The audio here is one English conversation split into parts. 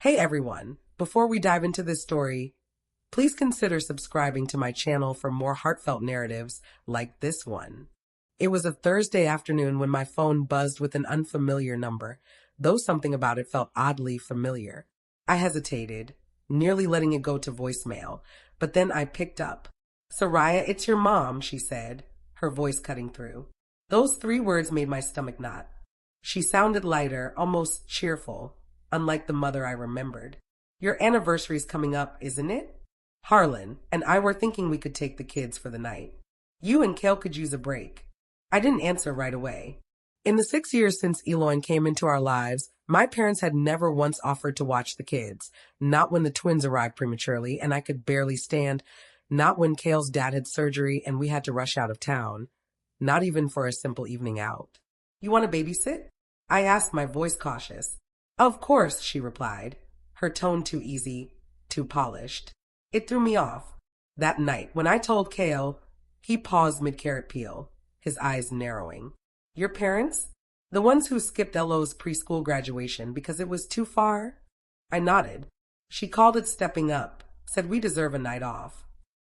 Hey everyone, before we dive into this story, please consider subscribing to my channel for more heartfelt narratives like this one. It was a Thursday afternoon when my phone buzzed with an unfamiliar number, though something about it felt oddly familiar. I hesitated, nearly letting it go to voicemail, but then I picked up. "Soraya, it's your mom," she said, her voice cutting through. Those three words made my stomach knot. She sounded lighter, almost cheerful, unlike the mother I remembered. "Your anniversary's coming up, isn't it? Harlan and I were thinking we could take the kids for the night. You and Kale could use a break." I didn't answer right away. In the 6 years since Eloin came into our lives, my parents had never once offered to watch the kids, not when the twins arrived prematurely and I could barely stand, not when Kale's dad had surgery and we had to rush out of town, not even for a simple evening out. "You want to babysit?" I asked, my voice cautious. "Of course," she replied, her tone too easy, too polished. It threw me off. That night, when I told Kale, he paused mid-carrot peel, his eyes narrowing. "Your parents? The ones who skipped Elo's preschool graduation because it was too far?" I nodded. She called it stepping up, said we deserve a night off.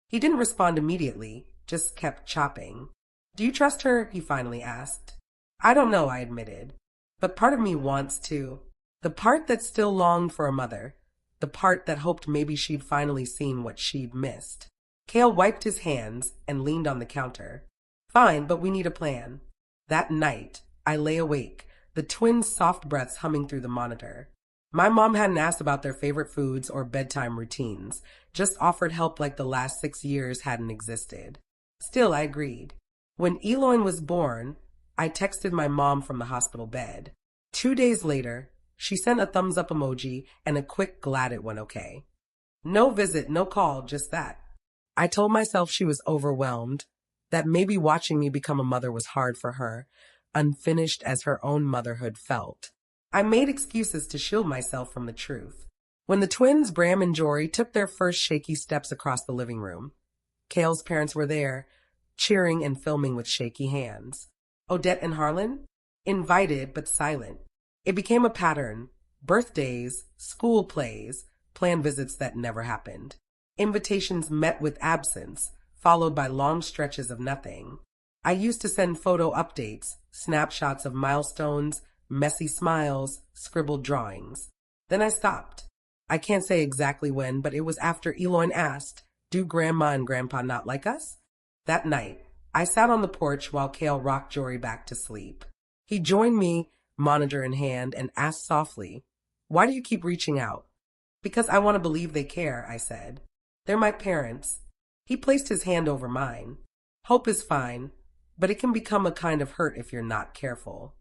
He didn't respond immediately, just kept chopping. "Do you trust her?" he finally asked. "I don't know," I admitted. "But part of me wants to." The part that still longed for a mother. The part that hoped maybe she'd finally seen what she'd missed. Kale wiped his hands and leaned on the counter. "Fine, but we need a plan." That night, I lay awake, the twins' soft breaths humming through the monitor. My mom hadn't asked about their favorite foods or bedtime routines, just offered help like the last 6 years hadn't existed. Still, I agreed. When Eloin was born, I texted my mom from the hospital bed. 2 days later, she sent a thumbs up emoji and a quick glad it went okay. No visit, no call, just that. I told myself she was overwhelmed, that maybe watching me become a mother was hard for her, unfinished as her own motherhood felt. I made excuses to shield myself from the truth. When the twins, Bram and Jory, took their first shaky steps across the living room, Kale's parents were there, cheering and filming with shaky hands. Odette and Harlan? Invited but silent. It became a pattern. Birthdays, school plays, planned visits that never happened. Invitations met with absence, followed by long stretches of nothing. I used to send photo updates, snapshots of milestones, messy smiles, scribbled drawings. Then I stopped. I can't say exactly when, but it was after Eloin asked, "Do Grandma and Grandpa not like us?" That night, I sat on the porch while Kale rocked Jory back to sleep. He joined me, monitor in hand, and asked softly, "Why do you keep reaching out?" "Because I want to believe they care," I said. "They're my parents." He placed his hand over mine. "Hope is fine, but it can become a kind of hurt if you're not careful."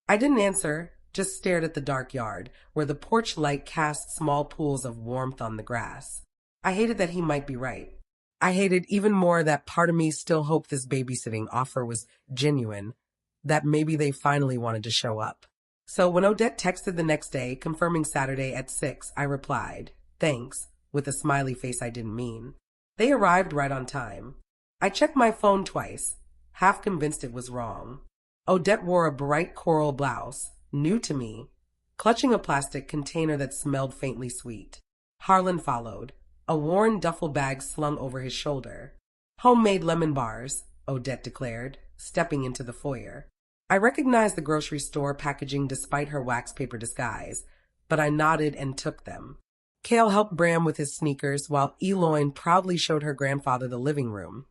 I didn't answer, just stared at the dark yard, where the porch light cast small pools of warmth on the grass. I hated that he might be right. I hated even more that part of me still hoped this babysitting offer was genuine, that maybe they finally wanted to show up. So when Odette texted the next day, confirming Saturday at 6, I replied, "Thanks," with a smiley face I didn't mean. They arrived right on time. I checked my phone twice, half convinced it was wrong. Odette wore a bright coral blouse, new to me, clutching a plastic container that smelled faintly sweet. Harlan followed, a worn duffel bag slung over his shoulder. "Homemade lemon bars," Odette declared, stepping into the foyer. I recognized the grocery store packaging despite her wax paper disguise, but I nodded and took them. Kale helped Bram with his sneakers while Eloin proudly showed her grandfather the living room,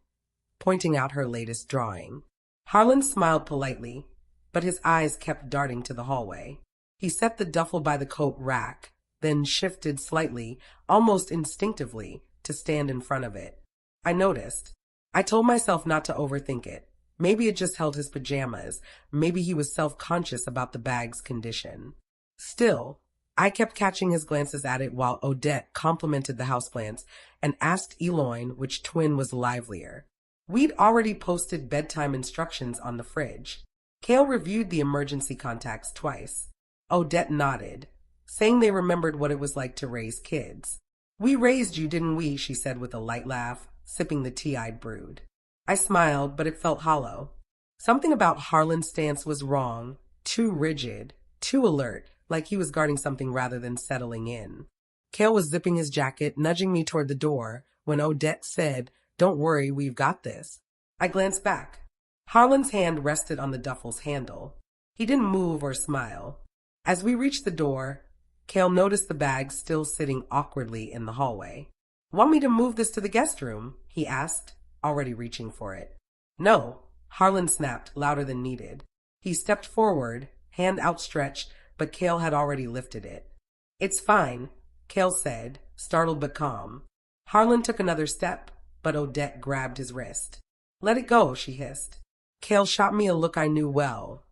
pointing out her latest drawing. Harlan smiled politely, but his eyes kept darting to the hallway. He set the duffel by the coat rack, then shifted slightly, almost instinctively, to stand in front of it. I noticed. I told myself not to overthink it. Maybe it just held his pajamas. Maybe he was self-conscious about the bag's condition. Still, I kept catching his glances at it while Odette complimented the houseplants and asked Eloin which twin was livelier. We'd already posted bedtime instructions on the fridge. Kale reviewed the emergency contacts twice. Odette nodded, saying they remembered what it was like to raise kids. "We raised you, didn't we?" she said with a light laugh, sipping the tea I'd brewed. I smiled, but it felt hollow. Something about Harlan's stance was wrong, too rigid, too alert, like he was guarding something rather than settling in. Cale was zipping his jacket, nudging me toward the door, when Odette said, "Don't worry, we've got this." I glanced back. Harlan's hand rested on the duffel's handle. He didn't move or smile. As we reached the door, Cale noticed the bag still sitting awkwardly in the hallway. "Want me to move this to the guest room?" he asked, already reaching for it. "No," Harlan snapped, louder than needed. He stepped forward, hand outstretched, but Cale had already lifted it. "It's fine," Cale said, startled but calm. Harlan took another step, but Odette grabbed his wrist. "Let it go," she hissed. Cale shot me a look I knew well,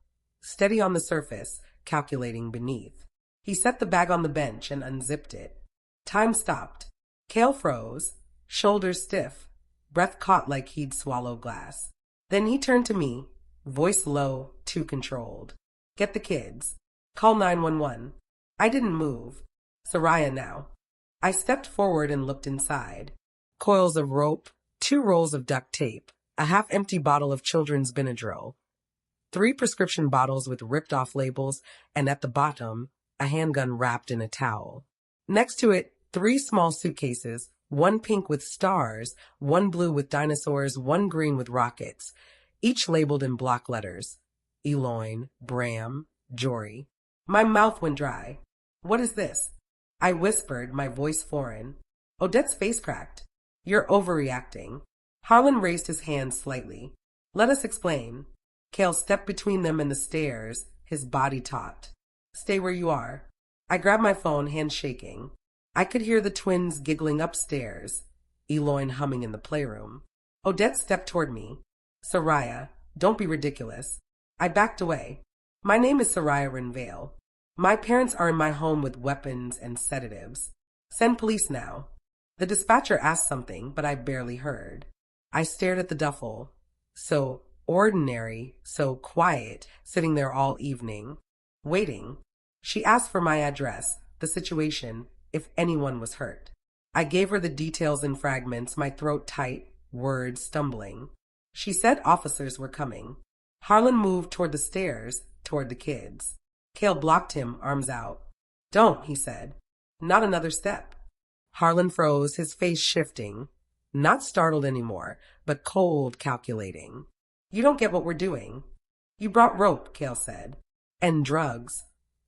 steady on the surface, calculating beneath. He set the bag on the bench and unzipped it. Time stopped. Cale froze, shoulders stiff, breath caught like he'd swallow glass. Then he turned to me, voice low, too controlled. "Get the kids. Call 911. I didn't move. Soraya now. I stepped forward and looked inside. Coils of rope, 2 rolls of duct tape, a half-empty bottle of children's Benadryl, 3 prescription bottles with ripped-off labels, and at the bottom, a handgun wrapped in a towel. Next to it, 3 small suitcases, 1 pink with stars, 1 blue with dinosaurs, 1 green with rockets, each labeled in block letters. Eloin, Bram, Jory. My mouth went dry. "What is this?" I whispered, my voice foreign. Odette's face cracked. "You're overreacting." Harlan raised his hand slightly. "Let us explain." Cale stepped between them and the stairs, his body taut. "Stay where you are." I grabbed my phone, hand shaking. I could hear the twins giggling upstairs, Eloin humming in the playroom. Odette stepped toward me. "Soraya, don't be ridiculous." I backed away. "My name is Soraya Renvale. My parents are in my home with weapons and sedatives. Send police now." The dispatcher asked something, but I barely heard. I stared at the duffel. So ordinary, so quiet, sitting there all evening, waiting. She asked for my address, the situation, if anyone was hurt. I gave her the details in fragments, my throat tight, words stumbling. She said officers were coming. Harlan moved toward the stairs, toward the kids. Cale blocked him, arms out. "Don't," he said. "Not another step." Harlan froze, his face shifting. Not startled anymore, but cold, calculating. "You don't get what we're doing." "You brought rope," Cale said. "And drugs,"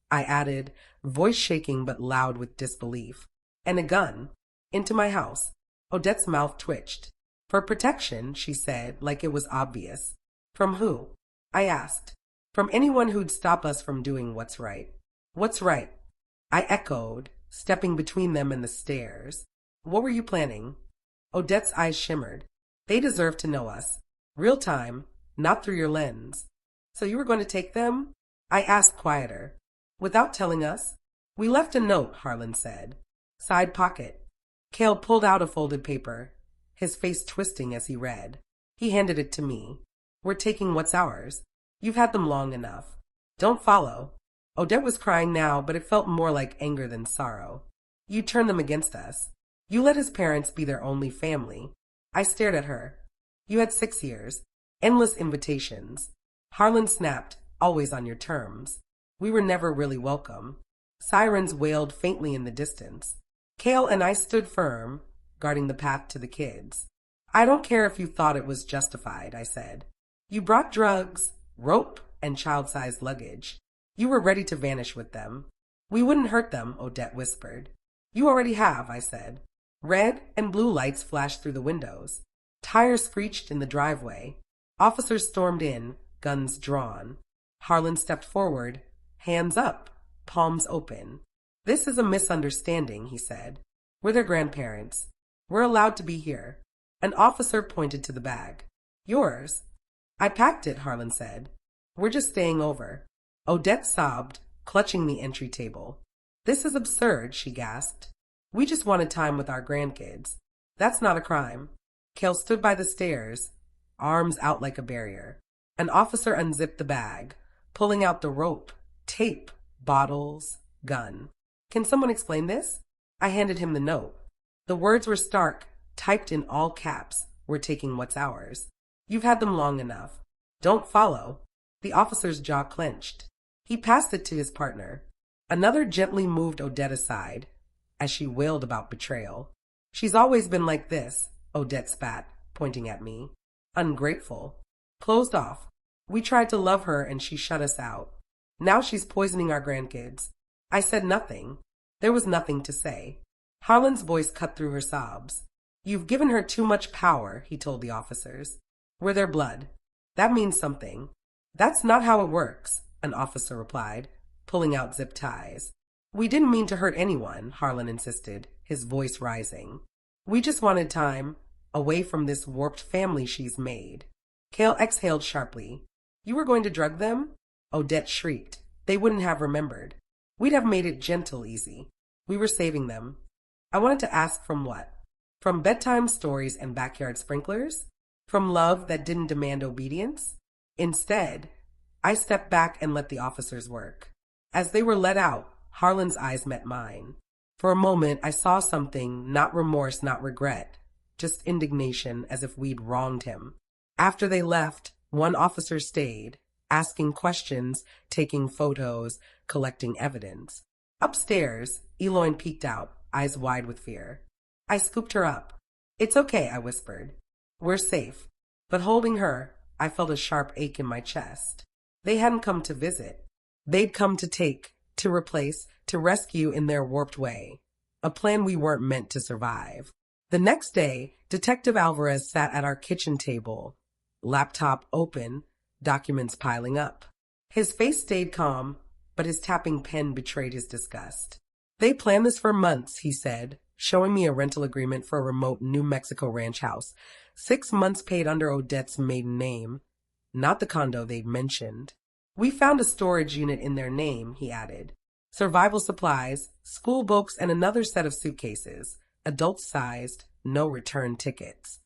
I added, voice shaking but loud with disbelief. "And a gun. Into my house." Odette's mouth twitched. "For protection," she said, like it was obvious. "From who?" I asked. "From anyone who'd stop us from doing what's right." "What's right?" I echoed, stepping between them and the stairs. "What were you planning?" Odette's eyes shimmered. "They deserve to know us. Real time, not through your lens." "So you were going to take them?" I asked, quieter. "Without telling us?" "We left a note," Harlan said. "Side pocket." Cale pulled out a folded paper, his face twisting as he read. He handed it to me. "We're taking what's ours. You've had them long enough. Don't follow." Odette was crying now, but it felt more like anger than sorrow. "You turned them against us. You let his parents be their only family." I stared at her. "You had 6 years. Endless invitations." Harlan snapped, "Always on your terms. We were never really welcome." Sirens wailed faintly in the distance. Cale and I stood firm, guarding the path to the kids. "I don't care if you thought it was justified," I said. "You brought drugs, rope, and child-sized luggage. You were ready to vanish with them." "We wouldn't hurt them," Odette whispered. "You already have," I said. Red and blue lights flashed through the windows. Tires screeched in the driveway. Officers stormed in, guns drawn. Harlan stepped forward, hands up, palms open. "This is a misunderstanding," he said. "We're their grandparents. We're allowed to be here." An officer pointed to the bag. "Yours." "I packed it," Harlan said. "We're just staying over." Odette sobbed, clutching the entry table. "This is absurd," she gasped. "We just wanted time with our grandkids. That's not a crime." Cale stood by the stairs, arms out like a barrier. An officer unzipped the bag, pulling out the rope, tape, bottles, gun. "Can someone explain this?" I handed him the note. The words were stark, typed in all caps. "We're taking what's ours. You've had them long enough. Don't follow." The officer's jaw clenched. He passed it to his partner. Another gently moved Odette aside as she wailed about betrayal. She's always been like this, Odette spat, pointing at me. Ungrateful. Closed off. We tried to love her and she shut us out. Now she's poisoning our grandkids. I said nothing. There was nothing to say. Harlan's voice cut through her sobs. You've given her too much power, he told the officers. We're their blood. That means something. That's not how it works, an officer replied, pulling out zip ties. We didn't mean to hurt anyone, Harlan insisted, his voice rising. We just wanted time away from this warped family she's made. Cale exhaled sharply. You were going to drug them? Odette shrieked. They wouldn't have remembered. We'd have made it gentle easy. We were saving them. I wanted to ask from what? From bedtime stories and backyard sprinklers? From love that didn't demand obedience? Instead, I stepped back and let the officers work. As they were let out, Harlan's eyes met mine. For a moment, I saw something, not remorse, not regret, just indignation, as if we'd wronged him. After they left, one officer stayed, asking questions, taking photos, collecting evidence. Upstairs, Eloyne peeked out, eyes wide with fear. I scooped her up. It's okay, I whispered. We're safe. But holding her, I felt a sharp ache in my chest. They hadn't come to visit. They'd come to take, to replace, to rescue in their warped way. A plan we weren't meant to survive. The next day, Detective Alvarez sat at our kitchen table, laptop open, documents piling up. His face stayed calm, but his tapping pen betrayed his disgust. They planned this for months, he said, showing me a rental agreement for a remote New Mexico ranch house. 6 months paid under Odette's maiden name, not the condo they'd mentioned. We found a storage unit in their name, he added. Survival supplies, school books, and another set of suitcases, adult-sized, no return tickets.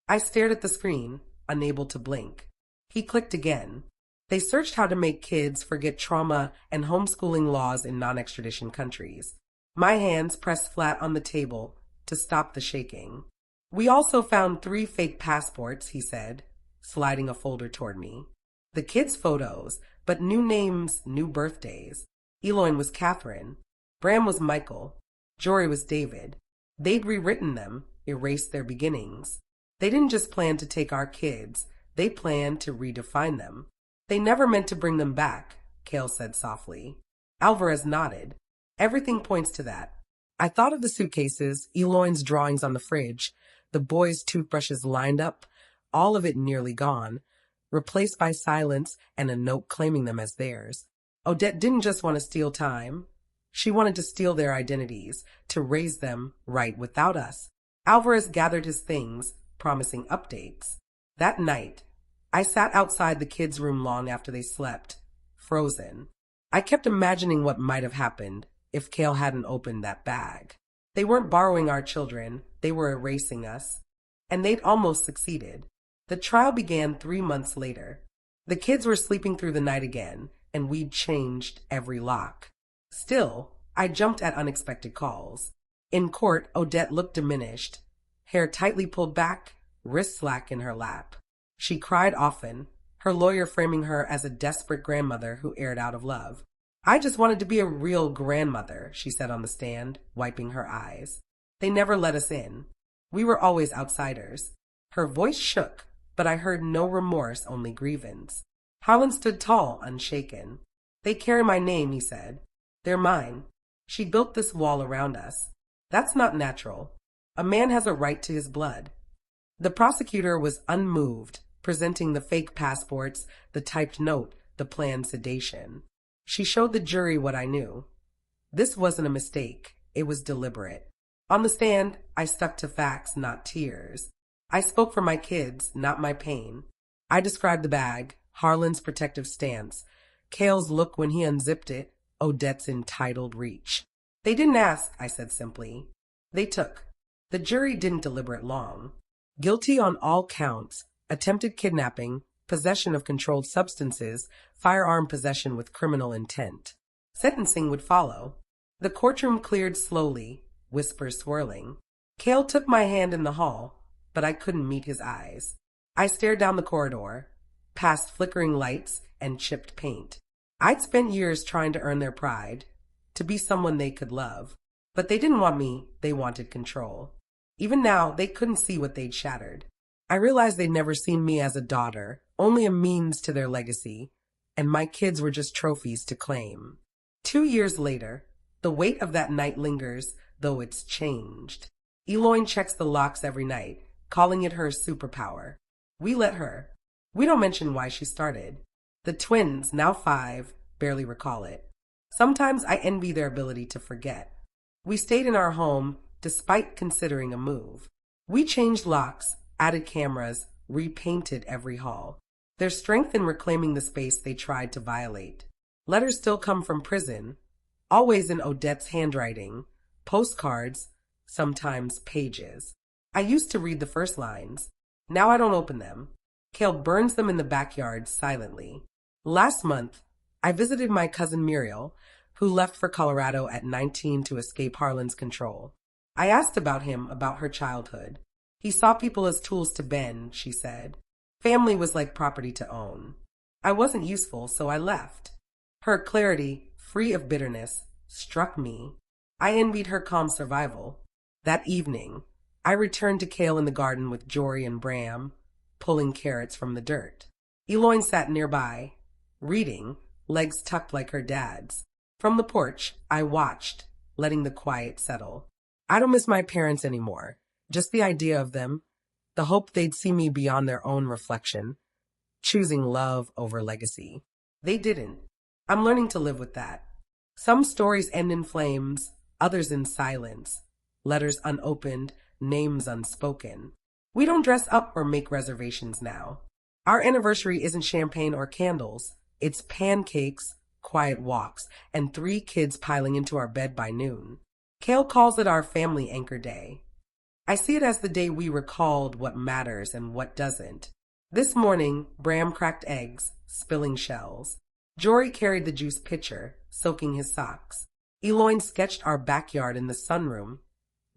I stared at the screen, unable to blink. He clicked again. They searched how to make kids forget trauma and homeschooling laws in non-extradition countries. My hands pressed flat on the table to stop the shaking. We also found 3 fake passports, he said, sliding a folder toward me. The kids' photos, but new names, new birthdays. Eloyne was Catherine. Bram was Michael. Jory was David. They'd rewritten them, erased their beginnings. They didn't just plan to take our kids. They planned to redefine them. They never meant to bring them back, Cale said softly. Alvarez nodded. Everything points to that. I thought of the suitcases, Eloyne's drawings on the fridge, the boys' toothbrushes lined up, all of it nearly gone, replaced by silence and a note claiming them as theirs. Odette didn't just want to steal time. She wanted to steal their identities, to raise them right without us. Alvarez gathered his things, promising updates. That night, I sat outside the kids' room long after they slept, frozen. I kept imagining what might have happened if Cale hadn't opened that bag. They weren't borrowing our children, they were erasing us. And they'd almost succeeded. The trial began 3 months later. The kids were sleeping through the night again, and we'd changed every lock. Still, I jumped at unexpected calls. In court, Odette looked diminished, hair tightly pulled back, wrists slack in her lap. She cried often, her lawyer framing her as a desperate grandmother who aired out of love. I just wanted to be a real grandmother, she said on the stand, wiping her eyes. They never let us in. We were always outsiders. Her voice shook, but I heard no remorse, only grievance. Harlan stood tall, unshaken. They carry my name, he said. They're mine. She built this wall around us. That's not natural. A man has a right to his blood. The prosecutor was unmoved, presenting the fake passports, the typed note, the planned sedation. She showed the jury what I knew. This wasn't a mistake. It was deliberate. On the stand, I stuck to facts, not tears. I spoke for my kids, not my pain. I described the bag, Harlan's protective stance, Cale's look when he unzipped it, Odette's entitled reach. They didn't ask, I said simply. They took. The jury didn't deliberate long. Guilty on all counts, attempted kidnapping, possession of controlled substances, firearm possession with criminal intent. Sentencing would follow. The courtroom cleared slowly, whispers swirling. Cale took my hand in the hall, but I couldn't meet his eyes. I stared down the corridor, past flickering lights and chipped paint. I'd spent years trying to earn their pride. to be someone they could love. But they didn't want me, they wanted control. Even now, they couldn't see what they'd shattered. I realized they'd never seen me as a daughter, only a means to their legacy, and my kids were just trophies to claim. 2 years later, the weight of that night lingers, though it's changed. Eloyne checks the locks every night, calling it her superpower. We let her. We don't mention why she started. The twins, now 5, barely recall it. Sometimes I envy their ability to forget. We stayed in our home despite considering a move. We changed locks, added cameras, repainted every hall. There's strength in reclaiming the space they tried to violate. Letters still come from prison, always in Odette's handwriting, postcards, sometimes pages. I used to read the first lines. Now I don't open them. Cale burns them in the backyard silently. Last month, I visited my cousin Muriel, who left for Colorado at 19 to escape Harlan's control. I asked about him, about her childhood. He saw people as tools to bend, she said. Family was like property to own. I wasn't useful, so I left. Her clarity, free of bitterness, struck me. I envied her calm survival. That evening, I returned to Cale in the garden with Jory and Bram, pulling carrots from the dirt. Eloyne sat nearby, reading, legs tucked like her dad's. From the porch, I watched, letting the quiet settle. I don't miss my parents anymore. Just the idea of them, the hope they'd see me beyond their own reflection, choosing love over legacy. They didn't. I'm learning to live with that. Some stories end in flames, others in silence, letters unopened, names unspoken. We don't dress up or make reservations now. Our anniversary isn't champagne or candles. It's pancakes, quiet walks, and 3 kids piling into our bed by noon. Cale calls it our family anchor day. I see it as the day we recalled what matters and what doesn't. This morning, Bram cracked eggs, spilling shells. Jory carried the juice pitcher, soaking his socks. Eloyne sketched our backyard in the sunroom,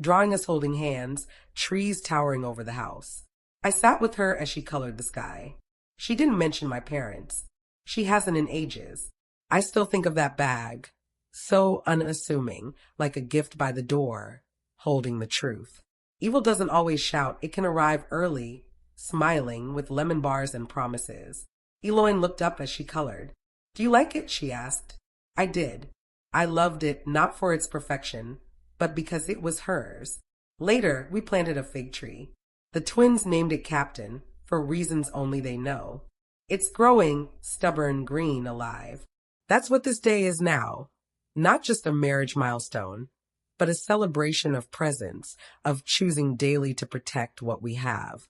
drawing us holding hands, trees towering over the house. I sat with her as she colored the sky. She didn't mention my parents. She hasn't in ages. I still think of that bag, so unassuming, like a gift by the door, holding the truth. Evil doesn't always shout. It can arrive early, smiling, with lemon bars and promises. Eloyne looked up as she colored. Do you like it? She asked. I did. I loved it, not for its perfection, but because it was hers. Later, we planted a fig tree. The twins named it Captain, for reasons only they know. It's growing, stubborn, green, alive. That's what this day is now. Not just a marriage milestone, but a celebration of presence, of choosing daily to protect what we have.